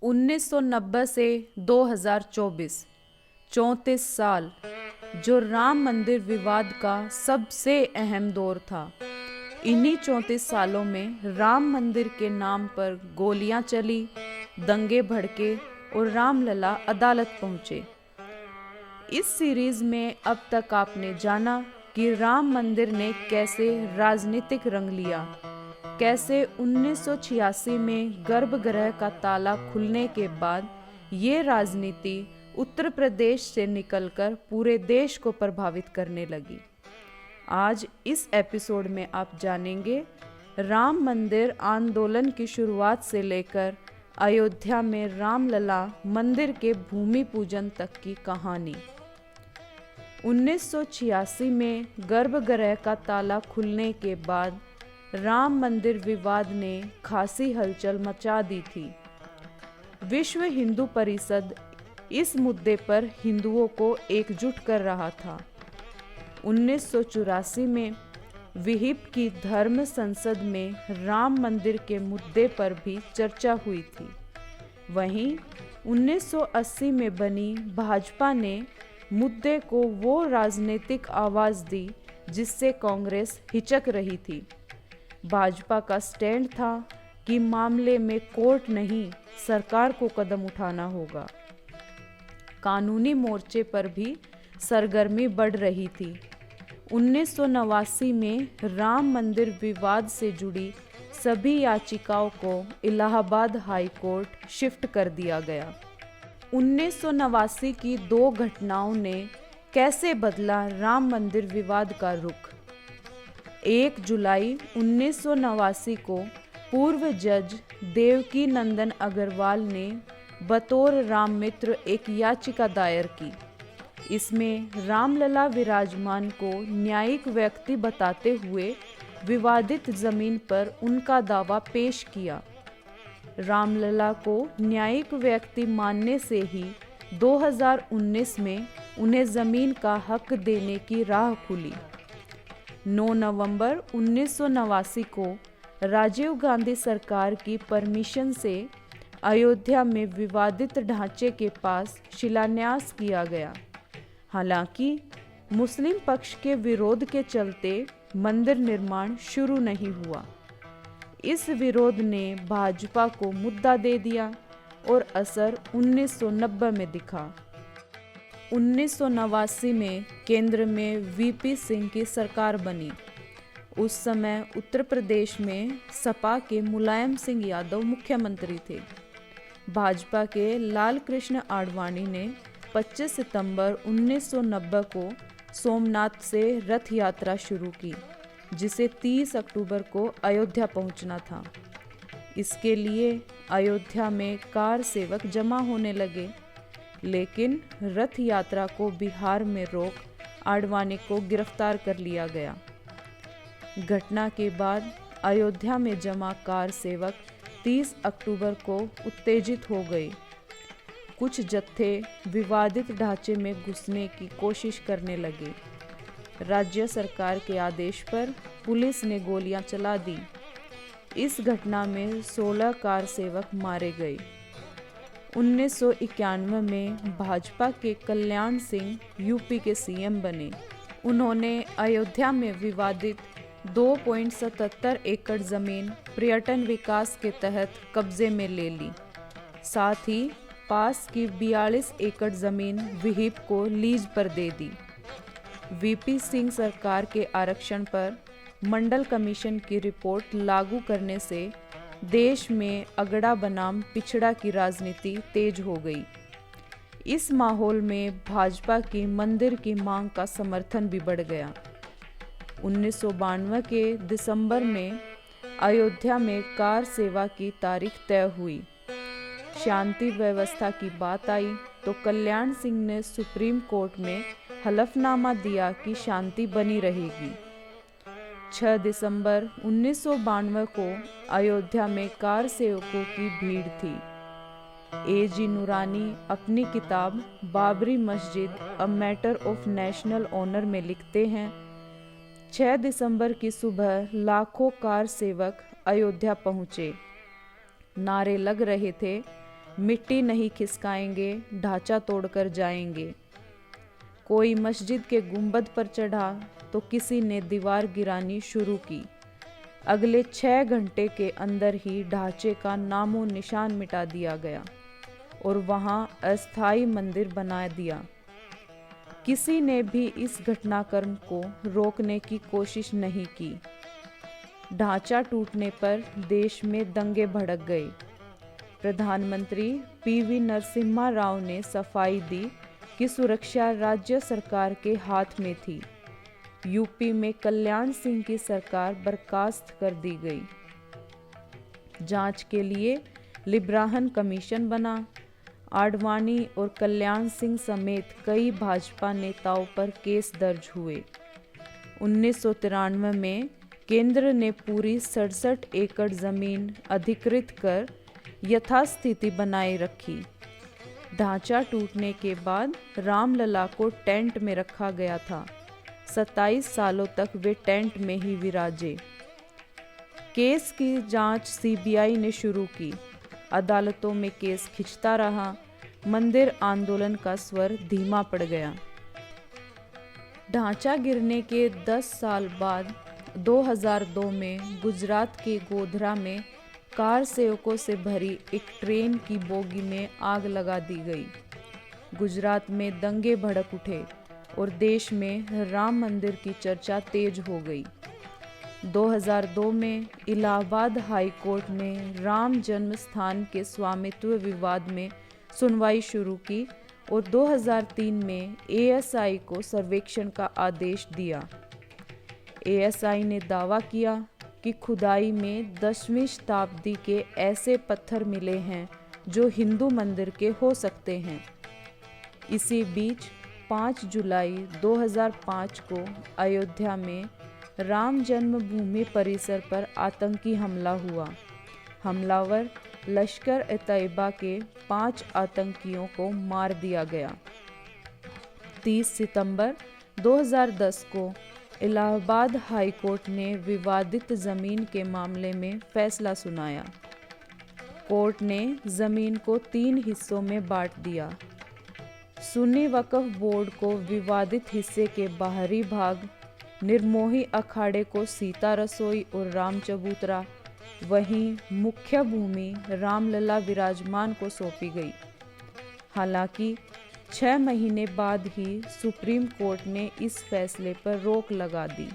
1990 से 2024 34 साल जो राम मंदिर विवाद का सबसे अहम दौर था। इन्हीं 34 सालों में राम मंदिर के नाम पर गोलियां चली, दंगे भड़के और रामलला अदालत पहुंचे। इस सीरीज में अब तक आपने जाना कि राम मंदिर ने कैसे राजनीतिक रंग लिया, कैसे 1986 में गर्भगृह का ताला खुलने के बाद ये राजनीति उत्तर प्रदेश से निकलकर पूरे देश को प्रभावित करने लगी। आज इस एपिसोड में आप जानेंगे राम मंदिर आंदोलन की शुरुआत से लेकर अयोध्या में रामलला मंदिर के भूमि पूजन तक की कहानी। 1986 में गर्भगृह का ताला खुलने के बाद राम मंदिर विवाद ने खासी हलचल मचा दी थी। विश्व हिंदू परिषद इस मुद्दे पर हिंदुओं को एकजुट कर रहा था। 1984 में विहिप की धर्म संसद में राम मंदिर के मुद्दे पर भी चर्चा हुई थी। वहीं 1980 में बनी भाजपा ने मुद्दे को वो राजनीतिक आवाज़ दी जिससे कांग्रेस हिचक रही थी। भाजपा का स्टैंड था कि मामले में कोर्ट नहीं, सरकार को कदम उठाना होगा। कानूनी मोर्चे पर भी सरगर्मी बढ़ रही थी। 1989 में राम मंदिर विवाद से जुड़ी सभी याचिकाओं को इलाहाबाद हाई कोर्ट शिफ्ट कर दिया गया। 1989 की दो घटनाओं ने कैसे बदला राम मंदिर विवाद का रुख। 1 जुलाई 1989 को पूर्व जज देवकी नंदन अग्रवाल ने बतौर राम मित्र एक याचिका दायर की। इसमें रामलला विराजमान को न्यायिक व्यक्ति बताते हुए विवादित जमीन पर उनका दावा पेश किया। रामलला को न्यायिक व्यक्ति मानने से ही 2019 में उन्हें जमीन का हक देने की राह खुली। 9 नवंबर 1989 को राजीव गांधी सरकार की परमिशन से अयोध्या में विवादित ढांचे के पास शिलान्यास किया गया। हालांकि मुस्लिम पक्ष के विरोध के चलते मंदिर निर्माण शुरू नहीं हुआ। इस विरोध ने भाजपा को मुद्दा दे दिया और असर 1990 में दिखा। 1989 में केंद्र में वीपी सिंह की सरकार बनी। उस समय उत्तर प्रदेश में सपा के मुलायम सिंह यादव मुख्यमंत्री थे। भाजपा के लाल कृष्ण आडवाणी ने 25 सितंबर 1990 को सोमनाथ से रथ यात्रा शुरू की, जिसे 30 अक्टूबर को अयोध्या पहुंचना था। इसके लिए अयोध्या में कार सेवक जमा होने लगे, लेकिन रथ यात्रा को बिहार में रोक आडवाणी को गिरफ्तार कर लिया गया। घटना के बाद अयोध्या में जमा कार सेवक 30 अक्टूबर को उत्तेजित हो गए। कुछ जत्थे विवादित ढांचे में घुसने की कोशिश करने लगे। राज्य सरकार के आदेश पर पुलिस ने गोलियां चला दी। इस घटना में 16 कार सेवक मारे गए। 1991 में भाजपा के कल्याण सिंह यूपी के सीएम बने। उन्होंने अयोध्या में विवादित 2.77 एकड़ जमीन पर्यटन विकास के तहत कब्जे में ले ली। साथ ही पास की 42 एकड़ जमीन विहिप को लीज पर दे दी। वीपी सिंह सरकार के आरक्षण पर मंडल कमीशन की रिपोर्ट लागू करने से देश में अगड़ा बनाम पिछड़ा की राजनीति तेज हो गई। इस माहौल में भाजपा की मंदिर की मांग का समर्थन भी बढ़ गया। 1992 के दिसंबर में अयोध्या में कार सेवा की तारीख तय हुई। शांति व्यवस्था की बात आई तो कल्याण सिंह ने सुप्रीम कोर्ट में हलफनामा दिया कि शांति बनी रहेगी। 6 दिसंबर 1992 को अयोध्या में कार सेवकों की भीड़ थी। एजी नूरानी अपनी किताब Babri Masjid a matter of national honour में लिखते हैं, 6 दिसंबर की सुबह लाखों कार सेवक अयोध्या पहुँचे। नारे लग रहे थे, मिट्टी नहीं खिसकाएंगे, ढांचा तोड़कर जाएंगे। कोई मस्जिद के गुंबद पर चढ़ा तो किसी ने दीवार गिरानी शुरू की। अगले 6 घंटे के अंदर ही ढांचे का नामो निशान मिटा दिया गया और वहां अस्थायी मंदिर बना दिया। किसी ने भी इस घटनाक्रम को रोकने की कोशिश नहीं की। ढांचा टूटने पर देश में दंगे भड़क गए। प्रधानमंत्री पीवी नरसिम्हा राव ने सफाई दी कि सुरक्षा राज्य सरकार के हाथ में थी। यूपी में कल्याण सिंह की सरकार बर्खास्त कर दी गई। जांच के लिए लिब्राहन कमीशन बना। आडवाणी और कल्याण सिंह समेत कई भाजपा नेताओं पर केस दर्ज हुए। 1993 में केंद्र ने पूरी 67 एकड़ जमीन अधिकृत कर यथास्थिति बनाए रखी। ढांचा टूटने के बाद रामलला को टेंट में रखा गया था। 27 सालों तक वे टेंट में ही विराजे। केस की जांच सीबीआई ने शुरू की। अदालतों में केस खिंचता रहा। मंदिर आंदोलन का स्वर धीमा पड़ गया। ढांचा गिरने के 10 साल बाद 2002 में गुजरात के गोधरा में कार सेवकों से भरी एक ट्रेन की बोगी में आग लगा दी गई। गुजरात में दंगे भड़क उठे और देश में राम मंदिर की चर्चा तेज हो गई। 2002 में इलाहाबाद हाई कोर्ट ने राम जन्म स्थान के स्वामित्व विवाद में सुनवाई शुरू की और 2003 में एएसआई को सर्वेक्षण का आदेश दिया। एएसआई ने दावा किया कि खुदाई में 10वीं शताब्दी के ऐसे पत्थर मिले हैं जो हिंदू मंदिर के हो सकते हैं। इसी बीच 5 जुलाई 2005 को अयोध्या में राम जन्मभूमि परिसर पर आतंकी हमला हुआ। हमलावर लश्कर ए तैयबा के 5 आतंकियों को मार दिया गया। 30 सितंबर 2010 को इलाहाबाद हाई कोर्ट ने विवादित ज़मीन के मामले में फैसला सुनाया। कोर्ट ने ज़मीन को 3 हिस्सों में बांट दिया। सुन्नी वक्फ बोर्ड को विवादित हिस्से के बाहरी भाग, निर्मोही अखाड़े को सीता रसोई और राम चबूतरा, वहीं मुख्य भूमि रामलला विराजमान को सौंपी गई। हालांकि 6 महीने बाद ही सुप्रीम कोर्ट ने इस फैसले पर रोक लगा दी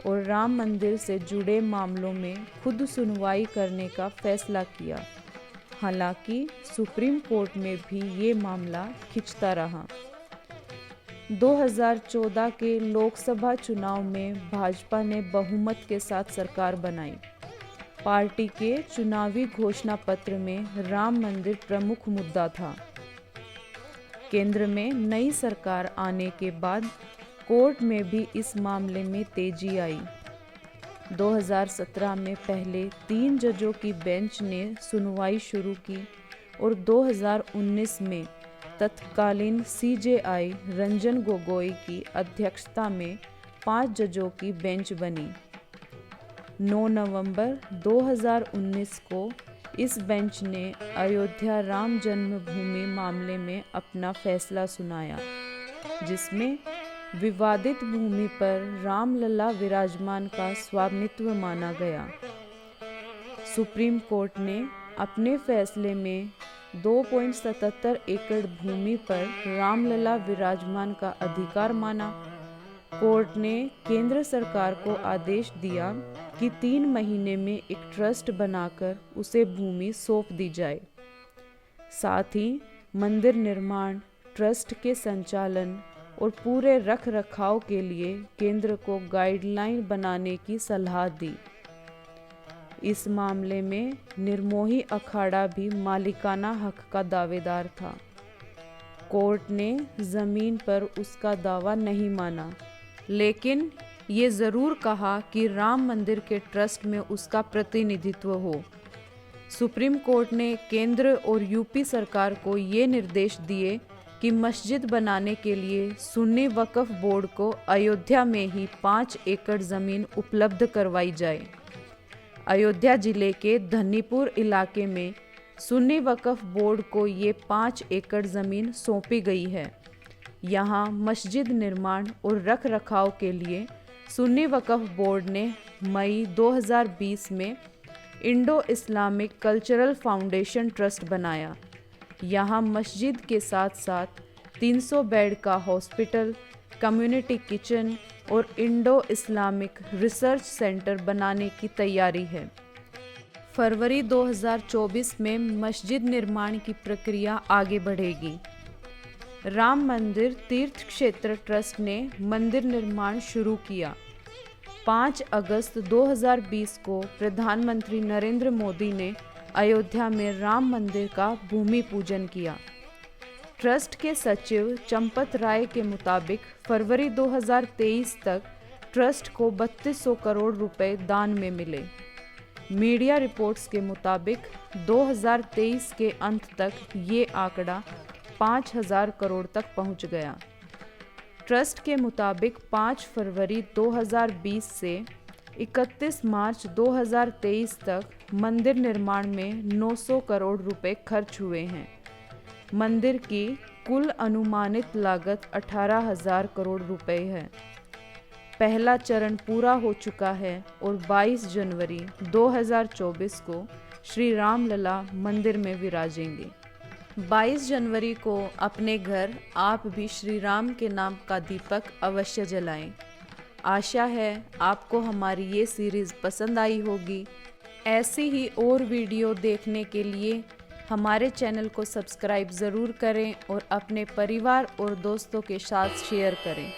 और राम मंदिर से जुड़े मामलों में खुद सुनवाई करने का फैसला किया। हालांकि सुप्रीम कोर्ट में भी ये मामला खिंचता रहा। 2014 के लोकसभा चुनाव में भाजपा ने बहुमत के साथ सरकार बनाई। पार्टी के चुनावी घोषणा पत्र में राम मंदिर प्रमुख मुद्दा था। केंद्र में नई सरकार आने के बाद कोर्ट में भी इस मामले में तेजी आई। 2017 में पहले 3 जजों की बेंच ने सुनवाई शुरू की और 2019 में तत्कालीन सीजेआई रंजन गोगोई की अध्यक्षता में 5 जजों की बेंच बनी। 9 नवंबर 2019 को इस बेंच ने अयोध्या राम जन्मभूमि मामले में अपना फैसला सुनाया, जिसमें विवादित भूमि पर रामलला विराजमान का स्वामित्व माना गया। सुप्रीम कोर्ट ने अपने फैसले में 2.77 एकड़ भूमि पर रामलला विराजमान का अधिकार माना। कोर्ट ने केंद्र सरकार को आदेश दिया कि 3 महीने में एक ट्रस्ट बनाकर उसे भूमि सौंप दी जाए। साथ ही मंदिर निर्माण, ट्रस्ट के संचालन और पूरे रख रखाव के लिए केंद्र को गाइडलाइन बनाने की सलाह दी। इस मामले में निर्मोही अखाड़ा भी मालिकाना हक का दावेदार था। कोर्ट ने जमीन पर उसका दावा नहीं माना, लेकिन ये ज़रूर कहा कि राम मंदिर के ट्रस्ट में उसका प्रतिनिधित्व हो। सुप्रीम कोर्ट ने केंद्र और यूपी सरकार को ये निर्देश दिए कि मस्जिद बनाने के लिए सुन्नी वक्फ बोर्ड को अयोध्या में ही 5 एकड़ ज़मीन उपलब्ध करवाई जाए। अयोध्या जिले के धन्नीपुर इलाके में सुन्नी वक्फ बोर्ड को ये 5 एकड़ ज़मीन सौंपी गई है। यहाँ मस्जिद निर्माण और रख रखाव के लिए सुन्नी वक्फ बोर्ड ने मई 2020 में Indo Islamic cultural foundation trust बनाया। यहाँ मस्जिद के साथ साथ 300 बेड का हॉस्पिटल, कम्युनिटी किचन और इंडो इस्लामिक रिसर्च सेंटर बनाने की तैयारी है। फरवरी 2024 में मस्जिद निर्माण की प्रक्रिया आगे बढ़ेगी। राम मंदिर तीर्थ क्षेत्र ट्रस्ट ने मंदिर निर्माण शुरू किया। 5 अगस्त 2020 को प्रधानमंत्री नरेंद्र मोदी ने अयोध्या में राम मंदिर का भूमि पूजन किया। ट्रस्ट के सचिव चंपत राय के मुताबिक फरवरी 2023 तक ट्रस्ट को 3200 करोड़ रुपए दान में मिले। मीडिया रिपोर्ट्स के मुताबिक 2023 के अंत तक ये आंकड़ा 5000 करोड़ तक पहुंच गया। ट्रस्ट के मुताबिक 5 फरवरी 2020 से 31 मार्च 2023 तक मंदिर निर्माण में 900 करोड़ रुपए खर्च हुए हैं। मंदिर की कुल अनुमानित लागत 18,000 करोड़ रुपए है। पहला चरण पूरा हो चुका है और 22 जनवरी 2024 को श्री राम लला मंदिर में विराजेंगे। 22 जनवरी को अपने घर आप भी श्री राम के नाम का दीपक अवश्य जलाएं। आशा है आपको हमारी ये सीरीज़ पसंद आई होगी। ऐसी ही और वीडियो देखने के लिए हमारे चैनल को सब्सक्राइब ज़रूर करें और अपने परिवार और दोस्तों के साथ शेयर करें।